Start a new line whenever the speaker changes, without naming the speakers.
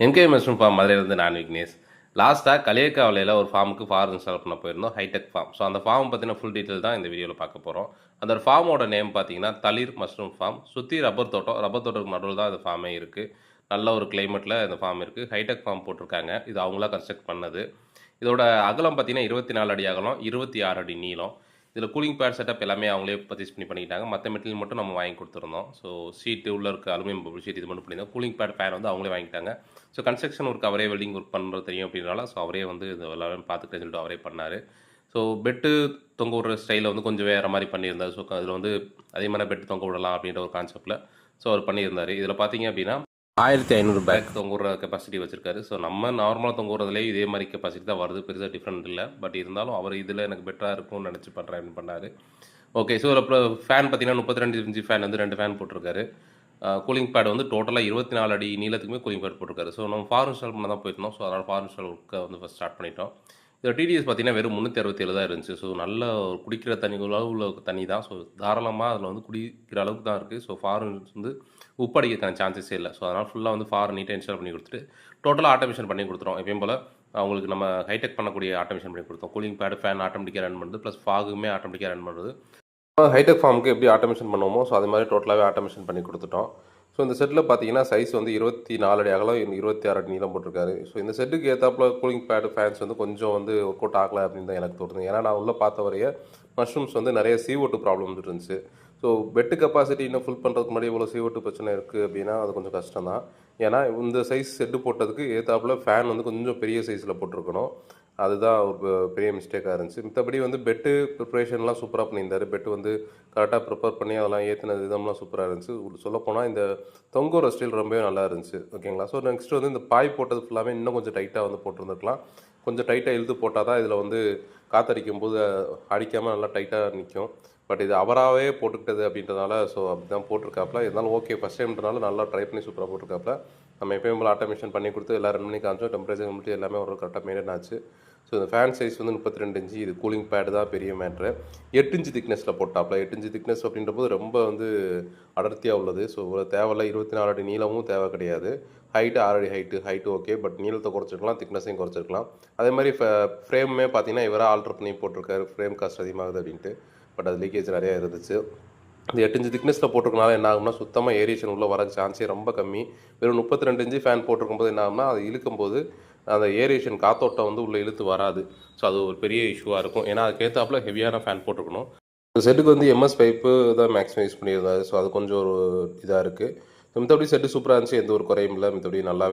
என்கே mushroom form மதுரையிலேருந்து நான் விக்னேஷ். லாஸ்ட்டாக களியக்காவிலையில் ஒரு ஃபார்முக்கு ஃபார் இன்ஸ்டால் பண்ண போயிருந்தோம், ஹைடெக் ஃபார்ம். ஸோ அந்த ஃபார்ம் பற்றின ஃபுல் டீட்டெயில் தான் இந்த வீடியோவில் பார்க்க போகிறோம். அந்த ஃபார்மோட நேம் பார்த்தீங்கன்னா தளிர் மஷ்ரூம் ஃபார்ம். சுற்றி ரப்பர் தோட்டம், ரப்பர் தோட்டத்துக்கு நடுவில் தான் இந்த ஃபார்மே இருக்குது. நல்ல ஒரு கிளைமேட்டில் இந்த ஃபார்ம் இருக்குது. ஹைடெக் ஃபார்ம் போட்டிருக்காங்க. இது அவங்களா கன்ஸ்ட்ரக்ட் பண்ணது. இதோட அகலம் பார்த்தீங்கன்னா 24 அடி அகலம், 26 அடி நீளம். இதில் கூலிங் பேட் செட்டப் எல்லாமே அவங்களே பர்ச்சேஸ் பண்ணிக்கிட்டாங்க. மற்ற மெட்டீரியல் மட்டும் நம்ம வாங்கி கொடுத்துருந்தோம். ஸோ ஷீட்டு உள்ளே இருக்க அலுமினியம் பபிள் ஷீட் இது மட்டும் பண்ணியிருந்தோம். கூலிங் பேட் ஃபேன் வந்து அவங்களே வாங்கிட்டாங்க. ஸோ கன்ஸ்ட்ரக்ஷன் ஒர்க் அவரே வெல்டிங் ஒர்க் பண்ணுறது தெரியும் அப்படின்னால ஸோ அவரே வந்து இது எல்லாரும் பார்த்துக்கிட்டேன்னு சொல்லிட்டு அவரே பண்ணார். ஸோ பெட்டு தொங்க விடுற ஸ்டைலில் வந்து கொஞ்சம் வேறு மாதிரி பண்ணியிருந்தார். ஸோ அதில் வந்து அதே மாதிரி பெட்டு தொங்க விடலாம் அப்படின்ற ஒரு கான்செப்ட்டில் ஸோ அவர் பண்ணியிருந்தார். இதில் பார்த்தீங்க அப்படின்னா 1500 பேக் தொங்க விடுற கெப்பாசிட்டி வச்சிருக்காரு. ஸோ நம்ம நார்மலாக தொங்க விடுறதுலேயே இதே மாதிரி கெப்பாசிட்டி தான் வருது, பெருசாக டிஃப்ரெண்ட் இல்லை. பட் இருந்தாலும் அவர் இதில் எனக்கு பெட்டராக இருக்கும்னு நினச்சி பண்ணுறேன் பண்ணார். ஓகே, ஸோ அப்புறம் ஃபேன் பார்த்தீங்கன்னா 32 இன்ச்சு ஃபேன் வந்து 2 ஃபேன் போட்டிருக்காரு. கூலிங் பேட் வந்து டோட்டலாக 24 அடி நீளத்துக்குமே கூலிங் பேட் போட்டிருக்காரு. ஸோ நம்ம ஃபார் இன்ஸ்டால் பண்ண தான் போயிருந்தோம். ஸோ அதனால் ஃபார் இன்ஸ்டால் ஒர்க்கை வந்து ஃபஸ்ட் ஸ்டார்ட் பண்ணிட்டோம். இதோட டிடிஎஸ் பார்த்தீங்கன்னா வெறும் 367 தான் இருந்துச்சு. ஸோ நல்ல குடிக்கிற தண்ணி உள்ள தண்ணி தான். ஸோ தாராளமாக அதில் வந்து குடிக்கிற அளவுக்கு தான் இருக்குது. ஸோ ஃபாரின் வந்து உப்பு அடிக்கிறதுக்கான சான்சஸே இல்லை. ஸோ அதனால் ஃபுல்லாக வந்து ஃபார் நீட்டாக இன்ஸ்டால் பண்ணி கொடுத்துட்டு டோட்டலாக ஆட்டோமேஷன் பண்ணி கொடுத்துரும். எப்பயும் போல் அவங்களுக்கு நம்ம ஹைடெக் பண்ணக்கூடிய ஆட்டோமேஷன் பண்ணி கொடுத்தோம். கூலிங் பேடு ஃபேன் ஆட்டோமேட்டிக்காக ரன் பண்ணுறது, ப்ளஸ் ஃபாகுமே ஆட்டோமேட்டிக்காக ரன் பண்ணுறது. ஹைடெக் ஃபார்முக்கு எப்படி ஆட்டோமேஷன் பண்ணுவோமோ ஸோ அது மாதிரி டோட்டலாகவே ஆட்டோமேஷன் பண்ணி கொடுத்துட்டோம். ஸோ இந்த செட்டில் பார்த்தீங்கன்னா சைஸ் வந்து 24 அடி அகலம், 26 அடி நீளம் போட்டிருக்காரு. ஸோ இந்த செட்டுக்கு ஏற்றாப்புல கூலிங் பேடு ஃபேன்ஸ் வந்து கொஞ்சம் வந்து ஒர்க் அவுட் ஆகலை அப்படின்னு தான் எனக்கு தோணுது. ஏன்னா நான் உள்ளே பார்த்த வரைய மஷ்ரூம்ஸ் வந்து நிறைய CO2 ப்ராப்ளம் இருந்துச்சு. ஸோ பெட்டு கெப்பாசிட்டி இன்னும் ஃபுல் பண்ணுறதுக்கு முன்னாடி இவ்வளோ CO2 பிரச்சனை இருக்குது அப்படின்னா அது கொஞ்சம் கஷ்டம் தான். ஏன்னா இந்த சைஸ் செட்டு போட்டதுக்கு ஏற்றாப்புல ஃபேன் வந்து கொஞ்சம் பெரிய சைஸில் போட்டிருக்கணும். அதுதான் ஒரு பெரிய மிஸ்டேக்காக இருந்துச்சு. மற்றபடி வந்து பெட்டு ப்ரிப்ரேஷன்லாம் சூப்பராக பண்ணியிருந்தார். பெட்டு வந்து கரெக்டாக ப்ரிப்பேர் பண்ணி அதெல்லாம் ஏற்றின விதம்லாம் சூப்பராக இருந்துச்சு. சொல்லப்போனால் இந்த தொங்கோர ஸ்டைல் ரொம்பவே நல்லா இருந்துச்சு. ஓகேங்களா. ஸோ நெக்ஸ்ட் வந்து இந்த பாய் போட்டது ஃபுல்லாகவே இன்னும் கொஞ்சம் டைட்டாக வந்து போட்டிருந்துருக்கலாம். கொஞ்சம் டைட்டாக இழுத்து போட்டால் தான் இதில் வந்து காற்றடிக்கும் போது அடிக்காமல் நல்லா டைட்டாக நிற்கும். பட் இது அவராகவே போட்டுக்கிட்டது அப்படின்றதுனால ஸோ அப்படி தான் போட்டிருக்காப்புல. இருந்தாலும் ஓகே, ஃபஸ்ட் டைம்ன்றனால நல்லா ட்ரை பண்ணி சூப்பராக போட்டிருக்காப்புல. நம்ம எப்பயும் போல் ஆட்டோமேஷன் பண்ணி கொடுத்து எல்லாம் ரன் பண்ணி காமிச்சோம். டெம்பரேச்சர் கம்ப்ளீட் எல்லாமே ஒரு கரெக்டாக மெயின்டைன் ஆச்சு. ஸோ இந்த ஃபேன் சைஸ் வந்து 32 இன்ச்சு. இது கூலிங் பேடு தான் பெரிய மேட்ரு. 8 இன்ச்சு திக்னஸில் போட்டாப்புல. 8 இன்ச்சு திக்னஸ் அப்படின்ற போது ரொம்ப வந்து அடர்த்தியாக உள்ளது. ஸோ ஒரு தேவையில்ல. 24 அடி நீளமும் தேவை கிடையாது. ஹைட்டு 6 அடி ஹைட்டு ஓகே. பட் நீளத்தை குறைச்சிருக்கலாம், திக்னஸையும் குறைச்சிருக்கலாம். அதே மாதிரி ஃப்ரேமே பார்த்தீங்கன்னா இவராக ஆல்ட்ரு பண்ணி போட்டிருக்காரு. ஃப்ரேம் காஸ்ட் அதிகமாகுது அப்படின்ட்டு. பட் அது லீக்கேஜ் நிறையா இருந்துச்சு. இந்த 8 இன்ச்சு திக்னஸில் போட்டிருக்கனால என்ன ஆகும்னா சுத்தமாக ஏரியேஷன் உள்ளே வர சான்ஸே ரொம்ப கம்மி. வெறும் 32 இன்ச்சு ஃபேன் போட்டிருக்கும்போது என்ன ஆகும்னா அது இழுக்கும்போது அந்த ஏரியேஷன் காத்தோட்டம் வந்து உள்ளே இழுத்து வராது. ஸோ அது ஒரு பெரிய இஷ்யூவாக இருக்கும். ஏன்னா அதுக்கேற்றாப்புல ஹெவியான ஃபேன் போட்டிருக்கணும். இந்த செட்டுக்கு வந்து MS பைப்பு தான் மேக்ஸிமம் யூஸ் பண்ணியிருந்தாரு. ஸோ அது கொஞ்சம் ஒரு இதாக இருக்குது. மற்றபடி செட்டு சூப்பராக இருந்துச்சு. எந்த ஒரு குறையும் இல்லை. மற்றபடி நல்லா